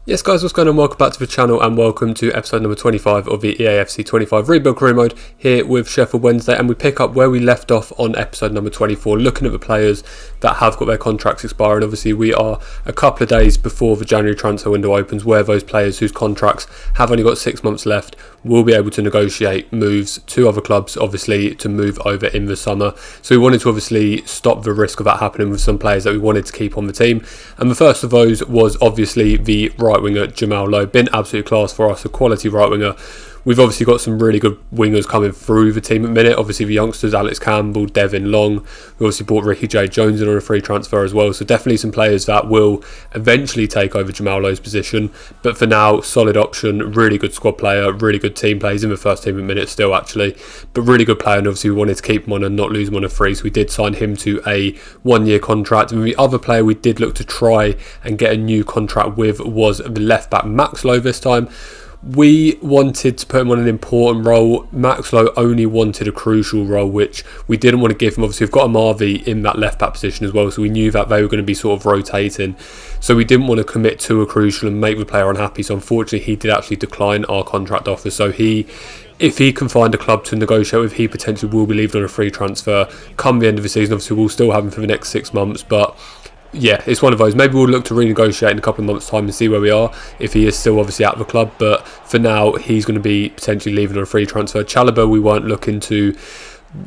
Yes guys, what's going on? Welcome back to the channel and welcome to episode number 25 of the EAFC25 Rebuild Career Mode here with Sheffield Wednesday, and we pick up where we left off on episode number 24, looking at the players that have got their contracts expiring. Obviously we are a couple of days before the January transfer window opens, where those players whose contracts have only got 6 months left will be able to negotiate moves to other clubs, obviously to move over in the summer. So we wanted to obviously stop the risk of that happening with some players that we wanted to keep on the team, and the first of those was obviously the right winger Jamal Lowe. Been absolute class for us, a quality right winger. We've obviously got some really good wingers coming through the team at the minute. Obviously the youngsters, Alex Campbell, Devin Long. We obviously bought Ricky J Jones in on a free transfer as well. So definitely some players that will eventually take over Jamal Lowe's position. But for now, solid option, really good squad player, really good team plays in the first team at the minute still actually. But really good player, and obviously we wanted to keep him on and not lose him on a free. So we did sign him to a 1-year contract. And the other player we did look to try and get a new contract with was the left back Max Lowe this time. We wanted to put him on an important role. Max Lowe only wanted a crucial role, which we didn't want to give him. Obviously we've got a Marvy in that left back position as well, so we knew that they were going to be sort of rotating, so we didn't want to commit to a crucial and make the player unhappy. So unfortunately he did actually decline our contract offer. So if he can find a club to negotiate with, he potentially will be leaving on a free transfer come the end of the season. Obviously we'll still have him for the next 6 months, but yeah, it's one of those. Maybe we'll look to renegotiate in a couple of months' time and see where we are, if he is still obviously at the club. But for now, he's going to be potentially leaving on a free transfer. Chalobah, we weren't looking to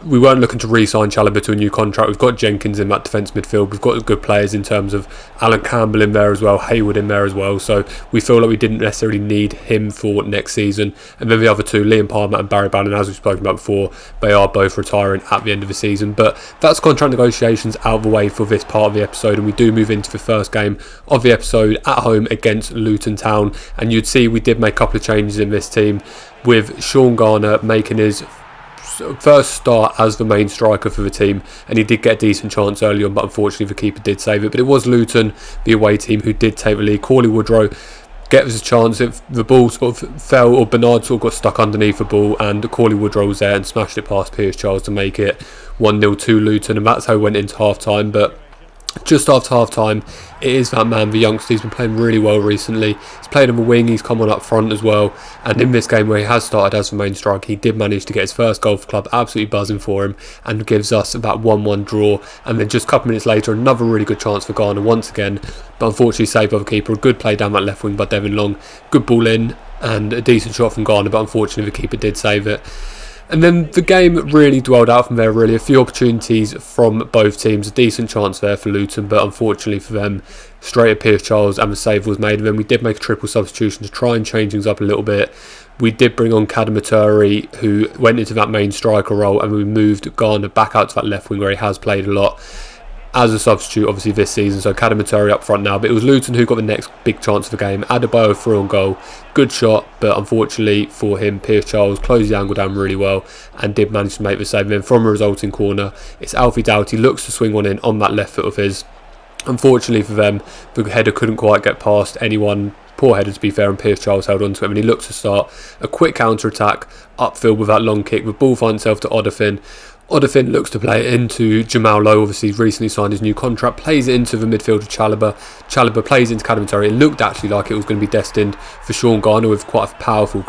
re-sign Chalobah to a new contract. We've got Jenkins in that defence midfield. We've got good players in terms of Alan Campbell in there as well, Hayward in there as well. So we feel like we didn't necessarily need him for next season. And then the other two, Liam Palmer and Barry Bannon, as we've spoken about before, they are both retiring at the end of the season. But that's contract negotiations out of the way for this part of the episode, and we do move into the first game of the episode at home against Luton Town. And you'd see we did make a couple of changes in this team, with Sean Garner making his first start as the main striker for the team, and he did get a decent chance early on, but unfortunately the keeper did save it. But it was Luton, the away team, who did take the lead. Corley Woodrow gets a chance. The ball sort of fell, or Bernard sort of got stuck underneath the ball, and Corley Woodrow was there and smashed it past Piers Charles to make it 1-0 to Luton, and that's how we went into half time. But just after half time, it is that man, the youngster. He's been playing really well recently. He's played on the wing, he's come on up front as well, and in this game where he has started as the main striker, he did manage to get his first goal for club, absolutely buzzing for him, and gives us that 1-1 draw. And then just a couple minutes later, another really good chance for Ghana once again, but unfortunately saved by the keeper. A good play down that left wing by Devin Long, good ball in and a decent shot from Ghana, but unfortunately the keeper did save it. And then the game really dwelled out from there, really. A few opportunities from both teams, a decent chance there for Luton, but unfortunately for them, straight at Piers Charles and the save was made. And then we did make a triple substitution to try and change things up a little bit. We did bring on Kadamaturi, who went into that main striker role, and we moved Garner back out to that left wing where he has played a lot as a substitute obviously this season. So Kadamaturi up front now, but it was Luton who got the next big chance of the game. Adebayo through on goal, good shot, but unfortunately for him, Piers Charles closed the angle down really well and did manage to make the save. And then from a resulting corner, it's Alfie Doughty looks to swing one in on that left foot of his. Unfortunately for them, the header couldn't quite get past anyone. Poor header to be fair, and Piers Charles held on to him, and he looks to start a quick counter attack upfield with that long kick. The ball finds itself to Odafin. Odafin looks to play it into Jamal Lowe. Obviously recently signed his new contract, plays it into the midfielder Chalobah. Chalobah plays into Kadamaturi. It looked actually like it was going to be destined for Sean Garner with quite a powerful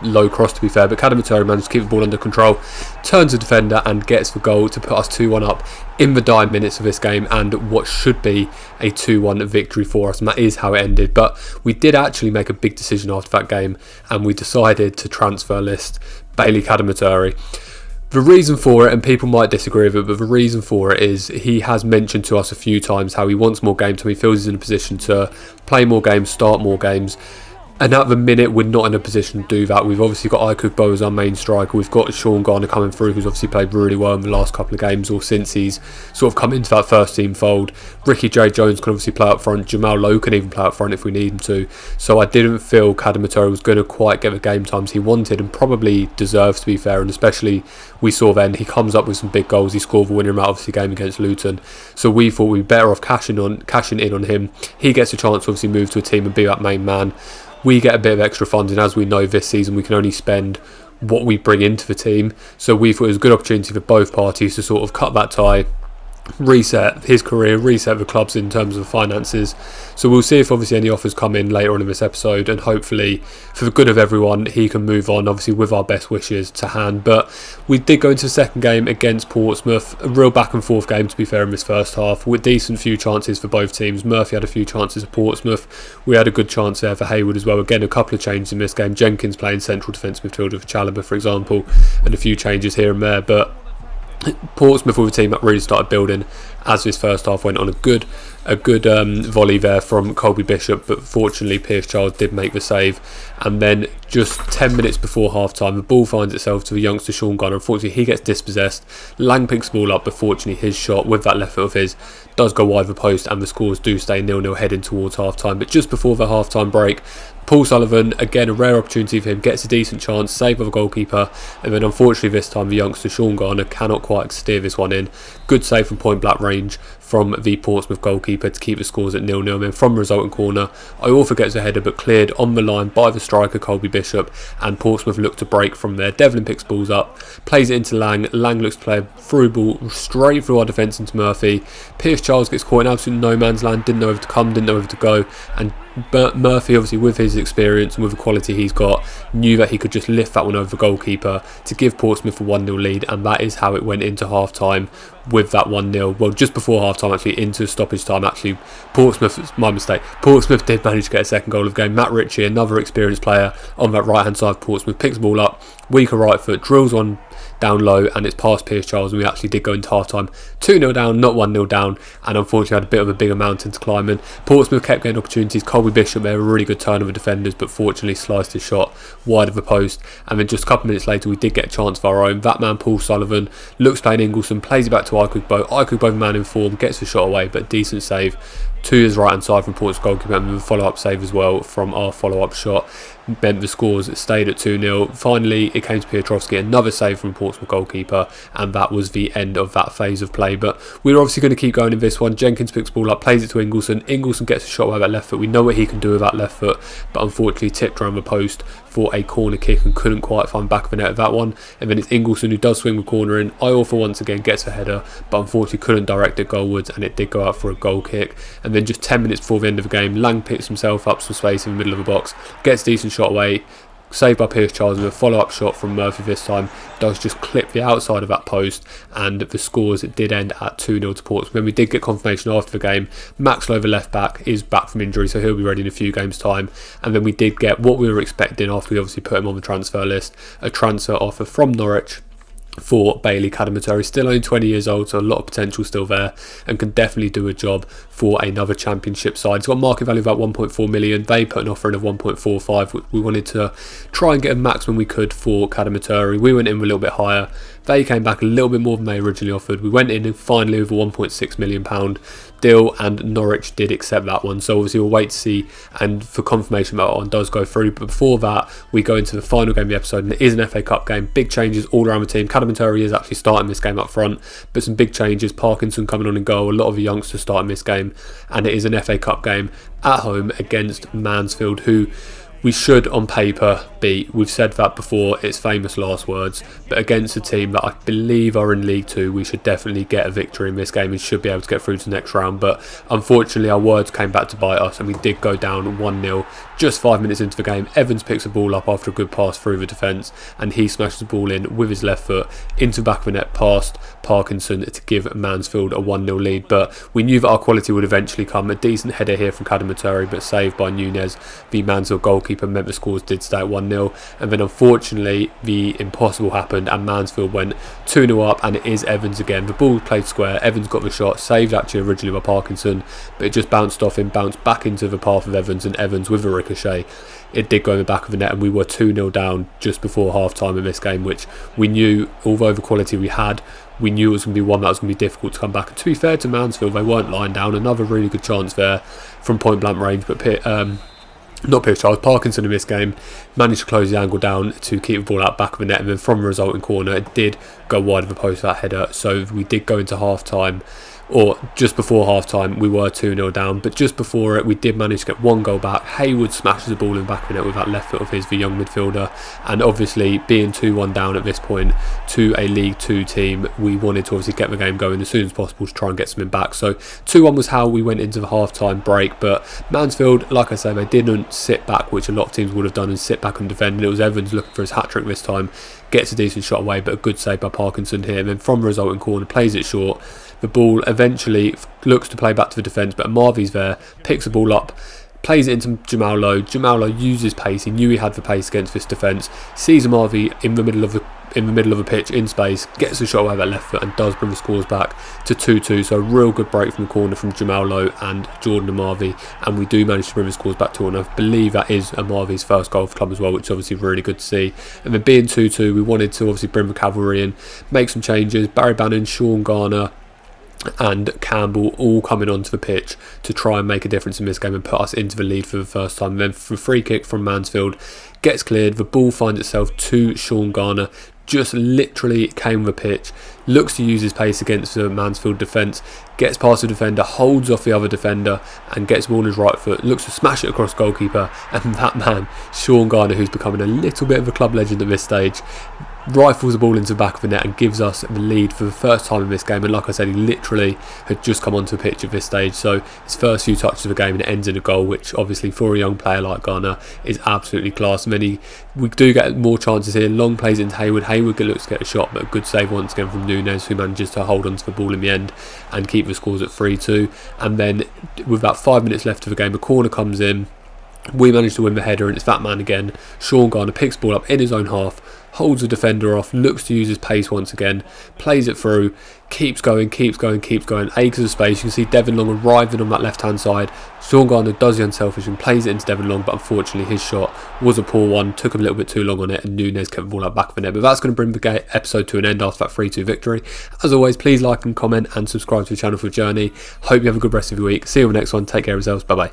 low cross to be fair, but Kadamaturi managed to keep the ball under control, turns the defender and gets the goal to put us 2-1 up in the dying minutes of this game, and what should be a 2-1 victory for us, and that is how it ended. But we did actually make a big decision after that game, and we decided to transfer list Bailey Kadamaturi. The reason for it, and people might disagree with it, but the reason for it is he has mentioned to us a few times how he wants more game time. He feels he's in a position to play more games, start more games. And at the minute, we're not in a position to do that. We've obviously got Aikouk Bo as our main striker. We've got Sean Garner coming through, who's obviously played really well in the last couple of games, or since he's sort of come into that first team fold. Ricky J Jones can obviously play up front. Jamal Lowe can even play up front if we need him to. So I didn't feel Kadamaturi was going to quite get the game times he wanted, and probably deserves, to be fair. And especially we saw then he comes up with some big goals. He scored the winner in that obviously game against Luton. So we thought we'd be better off cashing in on him. He gets a chance to obviously move to a team and be that main man. We get a bit of extra funding. As we know, this season we can only spend what we bring into the team, so we thought it was a good opportunity for both parties to sort of cut that tie, reset his career, reset the clubs in terms of finances. So we'll see if obviously any offers come in later on in this episode, and hopefully for the good of everyone he can move on, obviously with our best wishes to hand. But we did go into the second game against Portsmouth, a real back and forth game to be fair in this first half, with decent few chances for both teams. Murphy had a few chances at Portsmouth, we had a good chance there for Hayward as well. Again, a couple of changes in this game, Jenkins playing central defence midfielder for Chalobah for example, and a few changes here and there. But Portsmouth were a team that really started building as this first half went on. A good volley there from Colby Bishop, but fortunately Pierce Charles did make the save. And then just 10 minutes before half time, the ball finds itself to the youngster Sean Gunner. Unfortunately he gets dispossessed, Lang picks the ball up, but fortunately his shot with that left foot of his does go wide of the post, and the scores do stay 0-0 heading towards half time. But just before the half time break, Paul Sullivan, again a rare opportunity for him, gets a decent chance, save of a goalkeeper, and then unfortunately this time the youngster Sean Garner cannot quite steer this one in. Good save from point blank range from the Portsmouth goalkeeper to keep the scores at 0-0. And then from the resulting corner, Iorfa gets a header but cleared on the line by the striker Colby Bishop, and Portsmouth look to break from there. Devlin picks balls up, plays it into Lang. Lang looks to play a through ball straight through our defence into Murphy. Pierce Charles gets caught in absolute no man's land, didn't know where to come, didn't know where to go, and Murphy, obviously with his experience and with the quality he's got, knew that he could just lift that one over the goalkeeper to give Portsmouth a 1-0 lead, and that is how it went into half time with that 1-0. Well, just before half time, actually into stoppage time. Actually, Portsmouth, my mistake, Portsmouth did manage to get a second goal of the game. Matt Ritchie, another experienced player on that right hand side of Portsmouth, picks the ball up, weaker right foot, drills one down low, and it's past Pierce Charles, and we actually did go into half time 2-0 down, not 1-0 down, and unfortunately had a bit of a bigger mountain to climb in. Portsmouth kept getting opportunities. Colby Bishop there, a really good turn of the defenders, but fortunately sliced his shot wide of the post. And then just a couple of minutes later we did get a chance of our own. That man Paul Sullivan looks playing Ingleson, plays it back to Aikugbo. Aikugbo, man in form, gets the shot away, but decent save to his right hand side from Portsmouth goalkeeper, and a follow-up save as well from our follow-up shot meant the scores stayed at 2-0. Finally it came to Piotrowski, another save from Portsmouth goalkeeper, and that was the end of that phase of play. But we're obviously going to keep going in this one. Jenkins picks the ball up, plays it to Ingleson. Ingleson gets a shot with that left foot. We know what he can do with that left foot, but unfortunately tipped around the post for a corner kick and couldn't quite find back of the net of that one. And then it's Ingleson who does swing the corner in. Iorfa once again gets a header, but unfortunately couldn't direct it goalwards, and it did go out for a goal kick. And then just 10 minutes before the end of the game, Lang picks himself up some space in the middle of the box, gets a decent shot away, saved by Pierce Charles, with a follow-up shot from Murphy this time does just clip the outside of that post, and the scores did end at 2-0 to Portsmouth. When we did get confirmation after the game, Maxwell, the left back, is back from injury, so he'll be ready in a few games time. And then we did get what we were expecting after we obviously put him on the transfer list, a transfer offer from Norwich for Bailey Cadamateri. Still only 20 years old, so a lot of potential still there, and can definitely do a job for another championship side. It's got a market value of about 1.4 million. They put an offer in of 1.45. We wanted to try and get a maximum we could for Cadamateri. We went in with a little bit higher. They came back a little bit more than they originally offered. We went in and finally with a £1.6 million deal, and Norwich did accept that one. So obviously we'll wait to see and for confirmation that one does go through. But before that, we go into the final game of the episode, and it is an FA Cup game. Big changes all around the team. Cadamateri is actually starting this game up front, but some big changes. Parkinson coming on in goal. A lot of the youngsters starting this game, and it is an FA Cup game at home against Mansfield, who we should on paper beat. We've said that before, it's famous last words, but against a team that I believe are in League 2, we should definitely get a victory in this game and should be able to get through to the next round. But unfortunately our words came back to bite us, and we did go down 1-0 just 5 minutes into the game. Evans picks the ball up after a good pass through the defence, and he smashes the ball in with his left foot into the back of the net past Parkinson to give Mansfield a 1-0 lead. But we knew that our quality would eventually come. A decent header here from Cadamateri, but saved by Nunez, the Mansfield goalkeeper, meant the scores did stay at 1-0. And then unfortunately the impossible happened, and Mansfield went 2-0 up, and it is Evans again. The ball played square, Evans got the shot, saved actually originally by Parkinson, but it just bounced off him, bounced back into the path of Evans, and Evans with a ricochet, it did go in the back of the net, and we were 2-0 down just before half time in this game, which we knew, although the quality we had, we knew it was going to be one that was going to be difficult to come back. And to be fair to Mansfield, they weren't lying down. Another really good chance there from point blank range, but not Pierce Charles, Parkinson in this game managed to close the angle down to keep the ball out back of the net, and then from a resulting corner it did go wide of the post, that header. So we did go into half time or just before half-time, we were 2-0 down, but just before it, we did manage to get 1 goal back. Haywood smashes the ball in the back of the net with that left foot of his, the young midfielder, and obviously being 2-1 down at this point to a League 2 team, we wanted to obviously get the game going as soon as possible to try and get something back. So 2-1 was how we went into the half-time break, but Mansfield, like I say, they didn't sit back, which a lot of teams would have done, and sit back and defend, and it was Evans looking for his hat-trick this time, gets a decent shot away, but a good save by Parkinson here, and then from a resulting corner, plays it short. The ball eventually looks to play back to the defence, but Marvy's there, picks the ball up, plays it into Jamal Lowe. Jamal Lowe uses pace. He knew he had the pace against this defence. Sees Marvy in the middle of the pitch in space, gets a shot away with that left foot, and does bring the scores back to 2-2. So a real good break from the corner from Jamal Lowe and Jordan Marvy, and we do manage to bring the scores back to 1. I believe that is Marvy's first goal for the club as well, which is obviously really good to see. And then being 2-2, we wanted to obviously bring the cavalry in, make some changes. Barry Bannon, Sean Garner and Campbell all coming onto the pitch to try and make a difference in this game and put us into the lead for the first time. And then for a free kick from Mansfield, gets cleared, the ball finds itself to Sean Garner, just literally came with a pitch, looks to use his pace against the Mansfield defence, gets past the defender, holds off the other defender and gets the ball on his right foot, looks to smash it across goalkeeper, and that man, Sean Garner, who's becoming a little bit of a club legend at this stage, rifles the ball into the back of the net and gives us the lead for the first time in this game. And like I said, he literally had just come onto the pitch at this stage, so his first few touches of the game and it ends in a goal, which obviously for a young player like Garner is absolutely class. And then we do get more chances here. Long plays into Haywood. Haywood looks to get a shot, but a good save once again from Nunes, who manages to hold on to the ball in the end and keep the scores at 3-2. And then with about 5 minutes left of the game, a corner comes in. We manage to win the header, and it's that man again, Sean Garner, picks the ball up in his own half, holds the defender off, looks to use his pace once again, plays it through, keeps going, acres of space. You can see Devin Long arriving on that left hand side. Sean Garner does the unselfish and plays it into Devin Long, but unfortunately his shot was a poor one, took him a little bit too long on it, and Nunes kept the ball out back of the net. But that's going to bring the episode to an end after that 3-2 victory. As always, please like and comment and subscribe to the channel for the journey. Hope you have a good rest of your week. See you on the next one. Take care of yourselves. Bye bye.